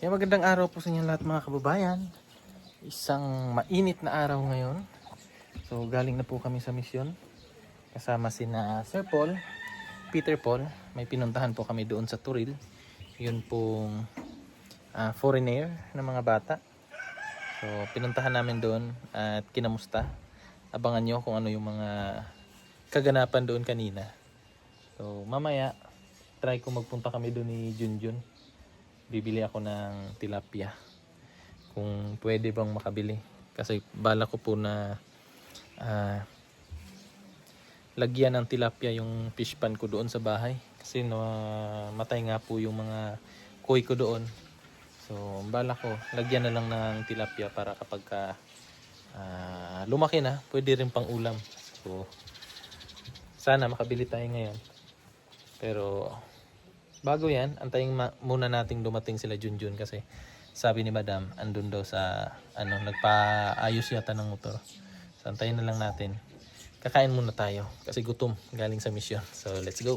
Magandang araw po sa inyo lahat mga kababayan. Isang mainit na araw ngayon. So galing na po kami sa misyon. Kasama sina Sir Paul, Peter Paul. May pinuntahan po kami doon sa Turil. Yun pong foreigner na mga bata. So pinuntahan namin doon at kinamusta. Abangan nyo kung ano yung mga kaganapan doon kanina. So mamaya try ko magpunta kami doon ni Junjun. Bibili ako ng tilapia. Kung pwede bang makabili. Kasi bala ko po na lagyan ng tilapia yung fish pan ko doon sa bahay. Kasi matay nga po yung mga koi ko doon. So bala ko, lagyan na lang ng tilapia para kapag lumaki na, pwede rin pang ulam. So sana makabili tayo ngayon. Pero bago yan, antayin muna nating dumating sila Junjun kasi sabi ni Madam, andun daw sa nagpaayos yata ng motor. So antayin na lang natin. Kakain muna tayo kasi gutom galing sa misyon. So let's go.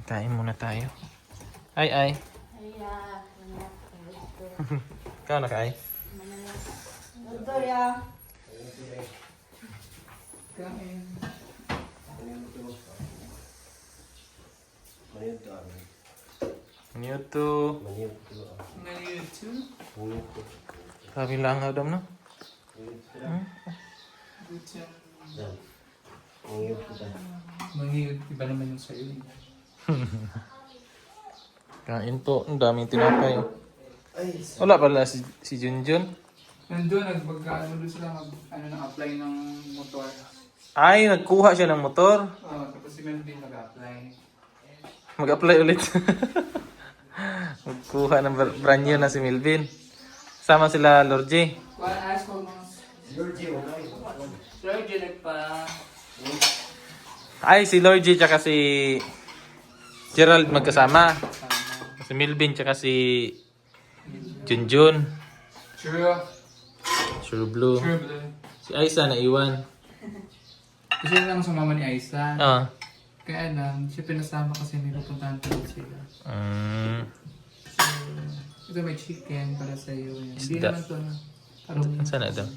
Kain muna tayo. Ay. Kau nak ay? Betul ya. Manyutu. Sabi lang nga daw no? Manghihod, iba naman yung sa'yo. Kain po, ang daming tinapay. Wala pala si Junjun. Nandun, nagpagkaano doon sila apply ng motor. Ay, nagkuha siya ng motor. Tapos si Melvin nag-apply. Mag-apply ulit. Magkuha ng brand new na si Melvin. Sama sila Lorgie. Ask mo mga... Lorgie nagpa... Ay, si Lorgie tsaka si Gerald magkasama. Si Melvin tsaka si Junjun. Sure Blue. Si Aisa naiwan. Kasi lang sumama ni Aisa. Kaya lang, siya pinasama kasi may pupuntahan ko sila. So, ito may chicken para sa iyo. Hindi naman ito na. Saan na ito?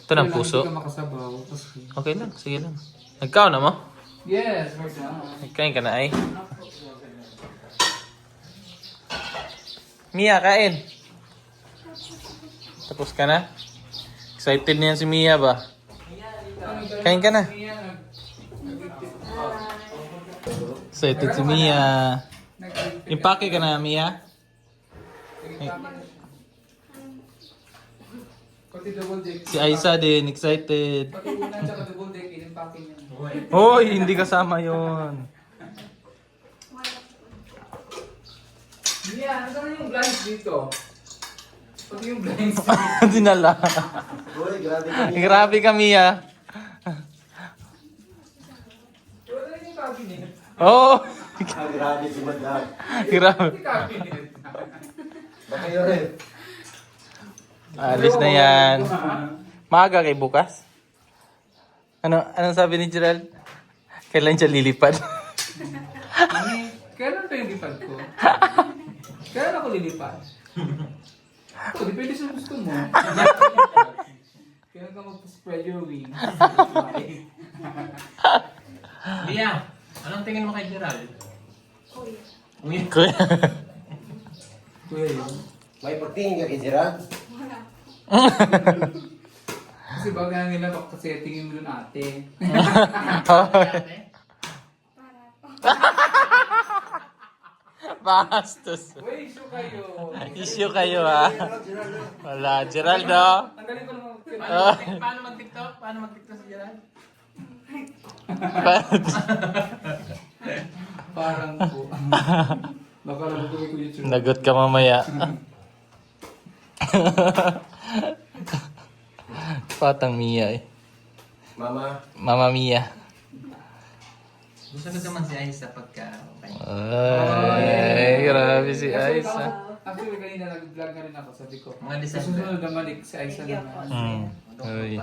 Ito ng puso. Hindi ka makasabaw. Kasi... Okay lang, sige lang. Nagkaon na mo? Yes, we're done. Kain ka na ay. Mia, kain. Tapos ka na? Excited na yan si Mia ba? Kain ka na. Excited si Mia. Impake ka na, Mia. Si Aisa din, excited. Pati una tsaka double deck, inimpake niya. Hoy, hindi kasama yon. Mia, ano yung blinds dito? Pati yung blinds. Dinala. Grabe ka, Mia. Wala rin yung cabinet. Oh! Grabe si Madam. Grabe. Pati cabinet. Baka yun rin. Alis na yan. Maaga kay bukas. Anong sabi ni Gerald? Kailan siya lilipad? Kailan pa yung lipad ko? Kailan ako lilipad? Depende sa gusto mo. Kailan ka mag-spread your wings? Lia, anong tingin mo kay Gerald? Kuya. Kuya yun. May pagtingin ka kay Gerald? Kasi baga nila kasi tingin mo dun ate. Bastos. Uy, issue kayo. Issue kayo ha. Wala. Gerald oh. Ang galing ko naman. Paano mag-TikTok? Paano mag-TikTok si Gerald? Parang po. Baka lang ko yung YouTube. Nagot ka mamaya. Patang Mia eh. Mama Mia. Gusto na naman si Aisa pagka okay. Ay, grabe si Aisa. Actually, kanina nag-vlog na rin ako, sabi ko. Mga Sa December. susunod na balik si Aisa naman. Ay.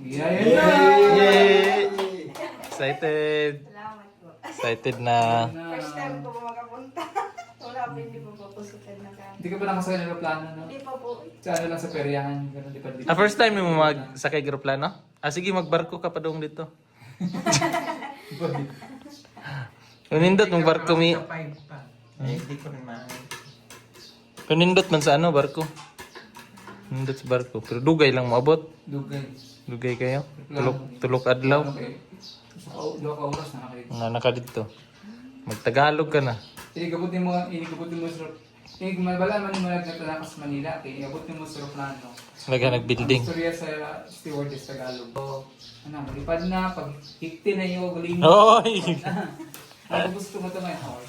Yeah. Yay! Excited! Salamat po. Excited na. First time ko po makapunta. Wala po, hindi po papusukan na kami. Hindi ka pa nakasakay ng aeroplano, no? Hindi pa po. Sa ano lang sa peryahan, ganun, di pa dito. First time mo magsakay aeroplano? Sige, magbarko ka pa doon dito. Kunindot, magbarko mi. Sa 5 pa. Hindi ko rin Kunindot man sa ano, barko. Kunindot sa barko. Pero dugay lang moabot. Dugay. Dugay kayo. Tulok adlaw. Okay. Sa oras na nakita. Nga naka dito. Magtagalog ka na. Inikabutin mo sa... Bala man mo nagtalakas Manila, kaya inikabutin mo sa aeroplano. Talaga nag-building. Istorya sa stewardess Tagalog. So, ano, malipad na, pag hikti na yung galing mo. Oy! Ano gusto mo ito may heart?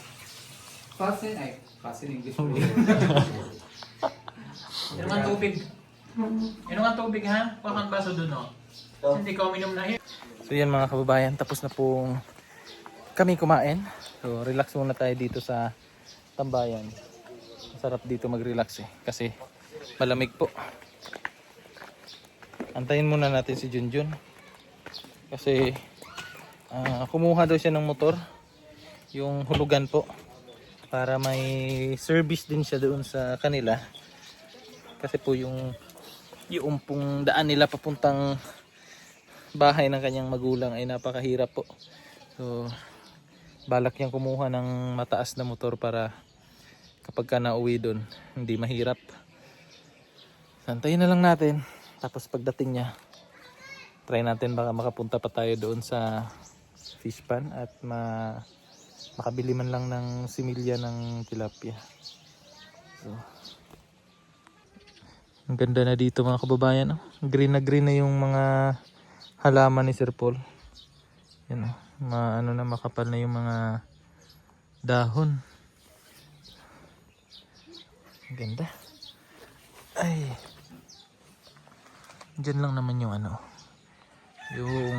Fasten, ay, fasten English po. Ano nga tubig? Ano nga tubig ha? Kuha kang baso dun oh. Hindi ka uminom na yun. So yan mga kababayan, tapos na pong kami kumain. So relax muna tayo dito sa tambayan. Masarap dito mag-relax kasi malamig po. Antayin muna natin si Junjun. Kasi kumuha daw siya ng motor. Yung hulugan po. Para may service din siya doon sa kanila. Kasi po yung pong daan nila papuntang bahay ng kanyang magulang ay napakahirap po. So balak niyang kumuha ng mataas na motor para kapag ka nauwi doon hindi mahirap. Santayin na lang natin. Tapos pagdating niya try natin baka makapunta pa tayo doon sa fish pan at makabili man lang ng similya ng tilapia. So ang ganda na dito mga kababayan. Green na yung mga halaman ni Sir Paul. Yan makapal na yung mga dahon. Ang ganda. Ay. Diyan lang naman yung yung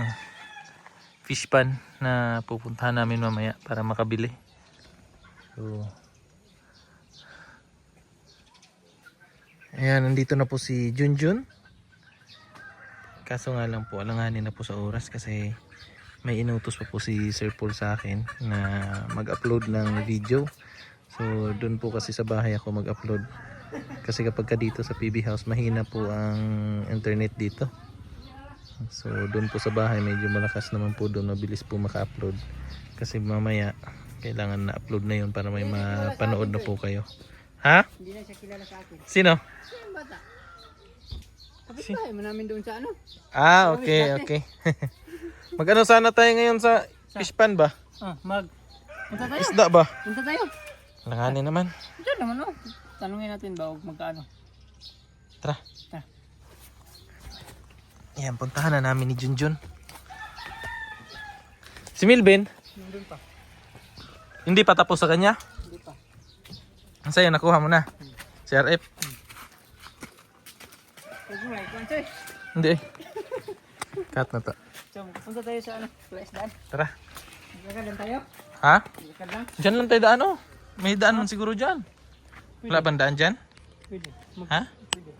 fish pan na pupuntahan namin mamaya para makabili. So ayan, nandito na po si Junjun. Kaso nga lang po, alanganin na po sa oras kasi may inutos pa po si Sir Paul sa akin na mag-upload ng video. So doon po kasi sa bahay ako mag-upload. Kasi kapag ka dito sa PB House, mahina po ang internet dito. So doon po sa bahay, medyo malakas naman po doon, mabilis po maka-upload. Kasi mamaya, kailangan na-upload na yun para may mapanood na po kayo. Ha? Hindi na siya kilala sa akin. Sino? Siya yung bata. Kapit mo namin doon sa Okay. Mag-ano sana tayo ngayon sa fish pan ba? Punta tayo. Isda ba? Punta tayo. Langanin naman. Diyan naman Tanungin natin ba magkano. Tara. Ayan, puntahan na namin ni Junjun. Si Milben? Nandun pa. Hindi pa tapos sa kanya? Hindi pa. Ang sa'yo, nakuha mo na. Si RF? Pwede mo eh. Hindi. Cut na to. So, punta tayo sa Isdaan. Tara. Lakad lang tayo. Ha? Lakad lang. Diyan lang tayo daan May daan man siguro dyan. Wala bang daan dyan? Pwede. Ha? Pwede.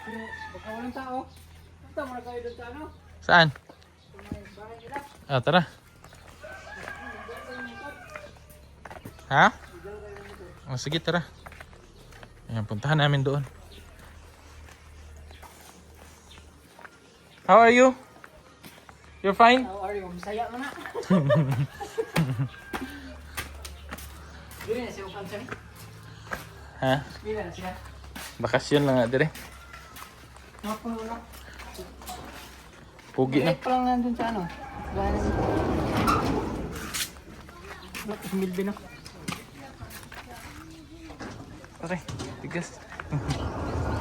Pero baka walang tao. Punta muna tayo doon sa Saan? bahay nila. Tara. Ha? Sige, tara. Ayan, puntahan namin doon. How are you? You're fine? How are you? Masaya mo na. Dili na siya ukang siya. Ha? Dili na siya. Bakasyon lang nga dire. Mapuno na. Pugi na. Direct pa lang nandun sa bahay na siya. Milbe na. Okay, tigas.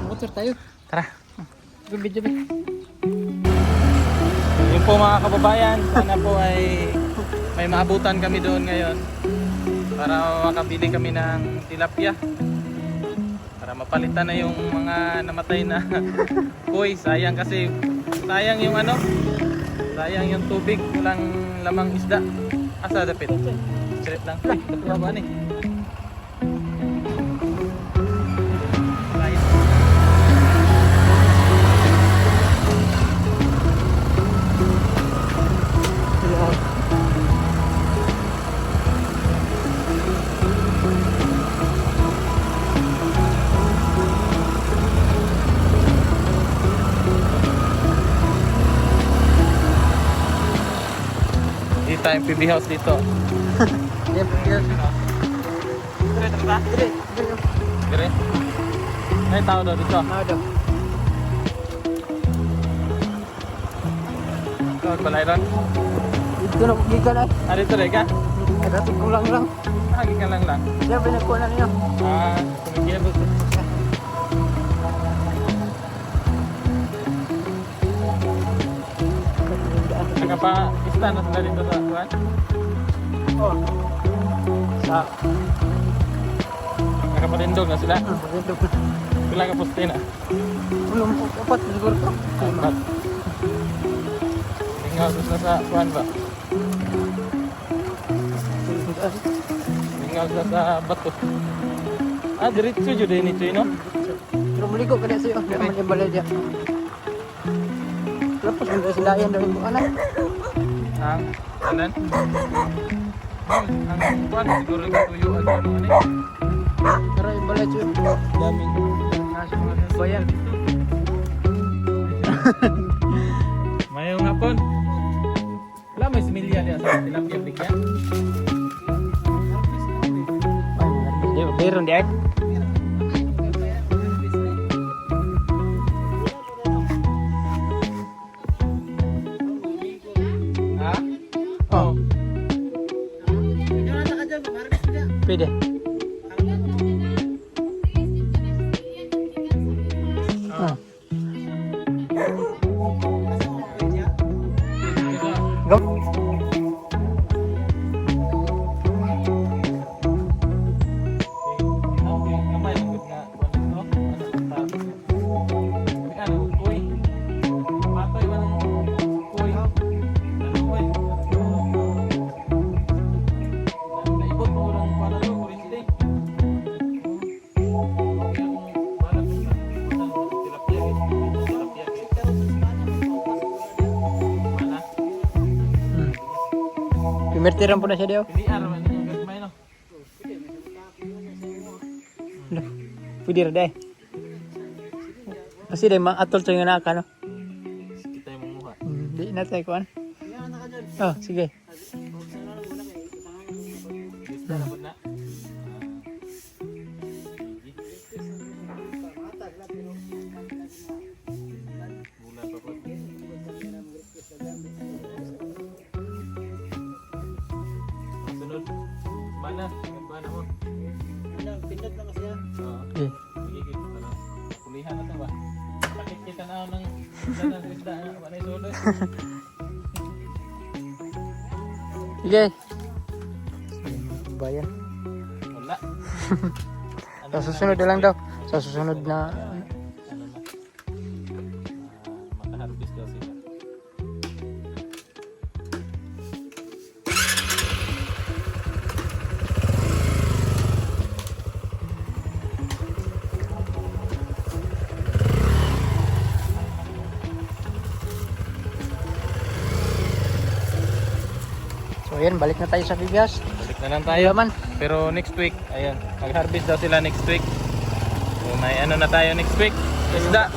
Motor tayo. Tara. Good video ba? Yun po mga kababayan, sana po ay may maabutan kami doon ngayon para makabili kami ng tilapia para mapalitan na yung mga namatay na kuy. Sayang kasi, sayang yung sayang yung tubig, walang lamang isda. Asa dapit? Straight lang. Uy, dapit ba ni? tayong PB house dito. Yan, yan. Dire, tara. Dire. May tao daw dito. Nado. Ikaw, balay ron. Ito na, gikan ay. Ah, dito rin ka? Nagatot ko lang. Hagi ka lang lang. Siya, pinagkuha na niyo. Ah, kumikibot. Nakapa-ista na sila dito sa kuwan? Oh. Sa, Nakapatindog na sila? maganda. Pila ka poste na? Ulong upat siguro to. Apat. Tinggal na sa kuwan ba? Tinggal sa bato. Ah, diretso jud din ito, no? Pero maligo ka na sa'yo. Hindi naman yung balay dyan. Tapos hindi sila yan daw yung anak. Ang kanan. Ang kuwan siguro tuyo ang ano ani. Pero yung balay dyan. Daming nasa mga Bayan. Mayong hapon. Wala may similya diya sa tilapia bigyan. Meron di ay. Ha? Oh. Pwede. Ah. Gam. Kamay good nga kuwan ito. Ano ta? Ano kuy? Patoy man kuy. Ano kuy? Naibot mo lang para do kurente. Pimertiran po na siya diyo. Pilihan naman yung gagmay no. Pwede rin dahil. Kasi dahil atol sa yung naka, no? Kita yung mumuha. Hindi na tayo kuhan. Oh, sige. Lista na po na. Bulan pa po. Sunod. Mana? Ang kuha na mo? Pindot na kasi yan. Oo. Okay. Sige, sige. Ano? Pulihan na ito ba? Sakit kita na ako ng isda na isda na. Wala yung sulod. Sige. Bayan. Wala. Sa susunod na lang daw. Sa susunod na... Ano na? Makaharvest daw sila. So ayan, balik na tayo sa Bibias. Balik na lang tayo. Man. Pero next week, ayan, mag-harvest daw sila next week. So may ano na tayo next week? Isda.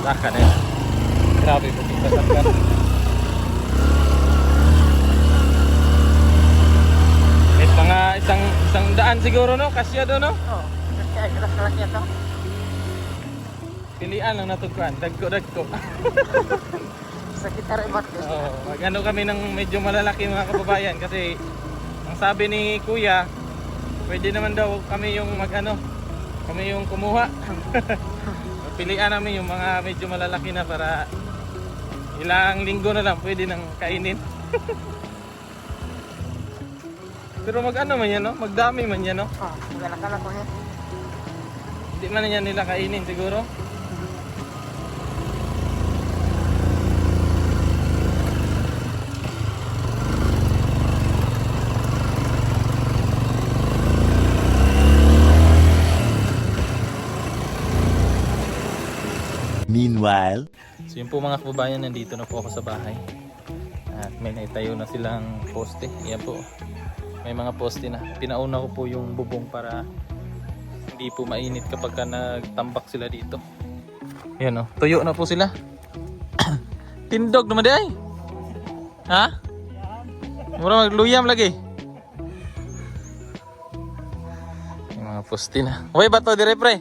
Saka na yun. Grabe po kita saka. May mga isang daan siguro no? Kasya doon no? Oh, kaya keras-keras niya to. Pilian lang natukuan. Dagko-dagko. Sa gitar ibat. Oh, mag-ano kami ng medyo malalaki mga kababayan kasi ang sabi ni Kuya, pwede naman daw kami yung mag-ano, kami yung kumuha. Pilian namin yung mga medyo malalaki na para ilang linggo na lang pwede nang kainin. Pero mag-ano man yan, no? Magdami man yan, no? Oh, maglalakalan ko niya. Hindi man yan nila kainin siguro. Meanwhile, So yun po mga kababayan, nandito na po ako sa bahay. At may naitayo na silang poste. Yan po. May mga poste na. Pinauna ko po yung bubong para hindi po mainit kapag ka nagtambak sila dito. Yan oh, tuyo na po sila. Tindog naman di ay. Ha? Mura magluyam lagi. Yung mga poste na. Uy, bato dire pre.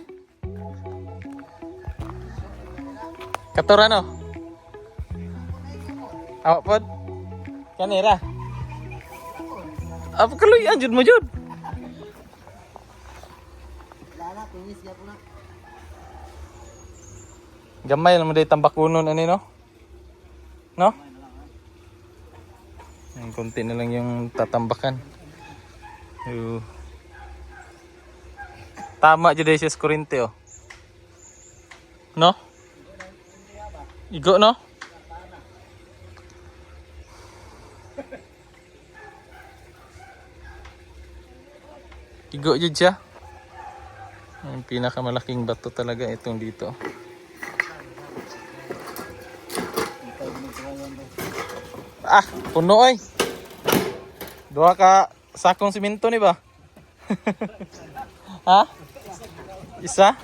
Katorano. Awak pod. Kanira. Apa kaluyan jud mo jud? Gamay lang mo day tambakunon ani no? No? Ang konti na lang yung tatambakan. Tama jud siya sa kurente oh. No? Igo no? Igo jud siya. Ang pinakamalaking bato talaga itong dito. Ah, puno ay. Dua ka sakong simento ni ba? Ha? Isa?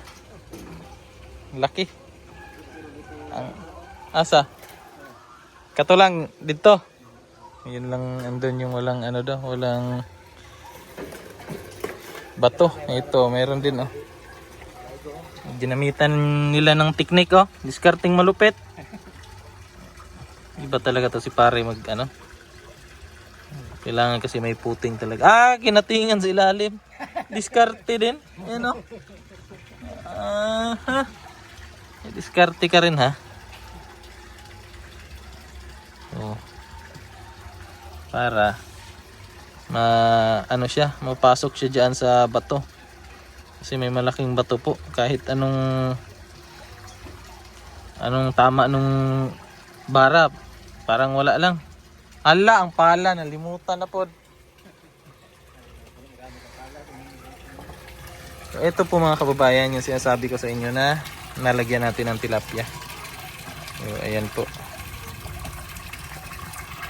Laki. Ang asa? Kato lang dito. Yun lang andun yung walang ano daw, walang bato. Ito, meron din oh. Ginamitan nila ng teknik oh, discarding malupit. Iba talaga to si pare mag ano. Kailangan kasi may puting talaga. Ah, kinatingan sa ilalim. Diskarte din. Ayan o. Diskarte ka rin ha. So, para ano siya, mapasok siya dyan sa bato. Kasi may malaking bato po. Kahit anong tama nung bara, parang wala lang. Hala, ang pala, nalimutan na po. So, ito po mga kababayan, yung sinasabi ko sa inyo na nalagyan natin ng tilapia. So, ayan po.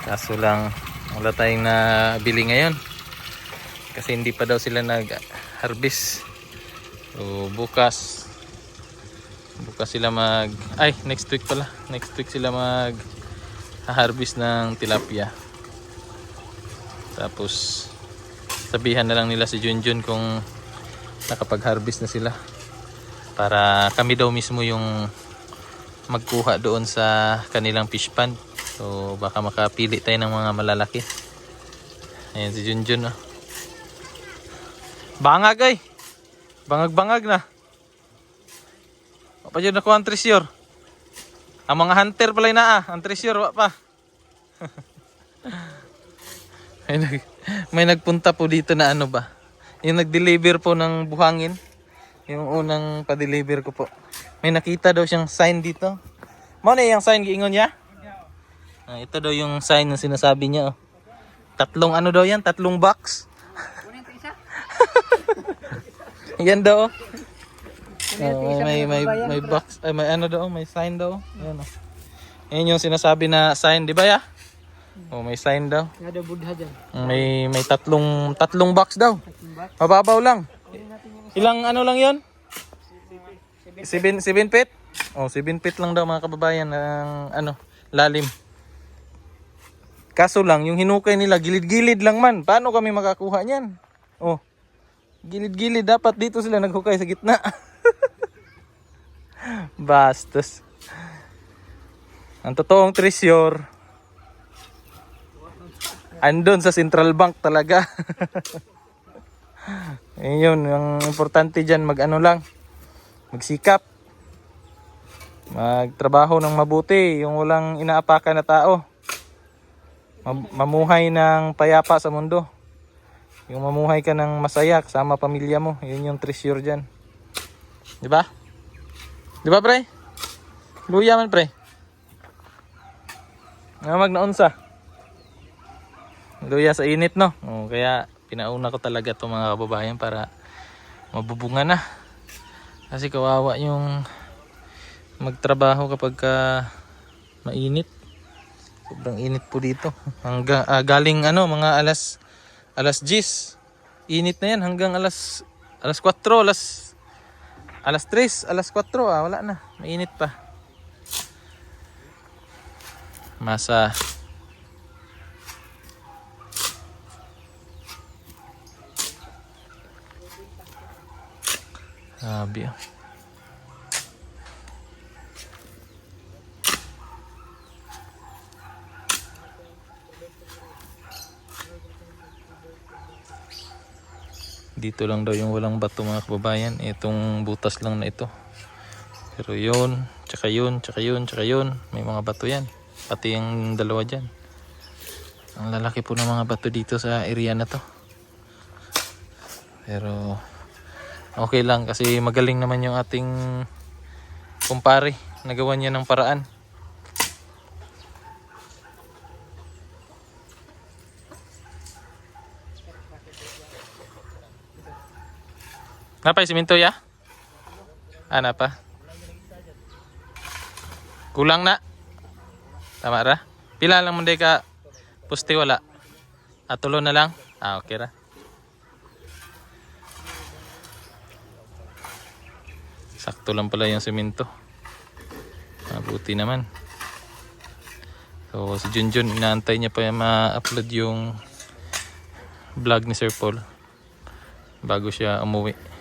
Kaso lang, wala tayong nabili ngayon. Kasi hindi pa daw sila nag-harvest. So, bukas sila next week pala. Next week sila harvest ng tilapia. Tapos sabihan na lang nila si Junjun kung nakapag-harvest na sila. Para kami daw mismo yung magkuha doon sa kanilang fish pond. So baka makapili tayo ng mga malalaki. Ayan si Junjun oh. Bangag ay. Bangag-bangag na. Apa dyan nakuha ang treasure? Ang mga hunter pala na ang treasure wa pa. may nagpunta po dito na ano ba? Yung nag-deliver po ng buhangin. Yung unang pa-deliver ko po. May nakita daw siyang sign dito. Mo na yung sign giingon niya? Ito daw yung sign na sinasabi niya oh. Tatlong ano daw yan? Tatlong box. Yan daw oh. May box, may ano daw, may sign daw. Ayan oh. Ayan yung sinasabi na sign, di ba ya? Oh, may sign daw. Ada Buddha dyan. May tatlong box daw. Mababaw lang. Ilang ano lang 'yon? 7 feet? Oh, 7 feet lang daw mga kababayan ng ano, lalim. Kaso lang yung hinukay nila gilid-gilid lang man. Paano kami makakuha niyan? Oh. Gilid-gilid dapat dito sila naghukay sa gitna. Bastos. Ang totoong treasure andun sa Central Bank talaga. Yun, ang importante dyan magsikap. Magtrabaho ng mabuti, yung walang inaapakan na tao. Mamuhay ng payapa sa mundo. Yung mamuhay ka ng masaya kasama pamilya mo, yun yung treasure dyan. Di ba? Di ba pre? Luya man pre. Magnaunsa. Luya sa init no. Kaya pinauna ko talaga itong mga kababayan para mabubunga na. Kasi kawawa yung magtrabaho kapag mainit. Sobrang init po dito. Galing mga alas 10. Init na yan hanggang alas 4, Alas 3, alas 4 wala na. Mainit pa. Masa. Sabi ah. Dito lang daw yung walang bato mga kababayan. Itong butas lang na ito. Pero yun, tsaka yun, tsaka yun, tsaka yun. May mga bato yan. Pati yung dalawa dyan. Ang lalaki po ng mga bato dito sa area na to. Pero okay lang kasi magaling naman yung ating kumpare. Nagawa niya ng paraan. Napay siminto ya? Ana pa? Kulang na? Tama ra? Pila lang munday ka pusti wala? Tulo na lang? Okay ra. Sakto lang pala yung siminto. Mabuti naman. So si Junjun, inaantay niya pa ma-upload yung vlog ni Sir Paul bago siya umuwi.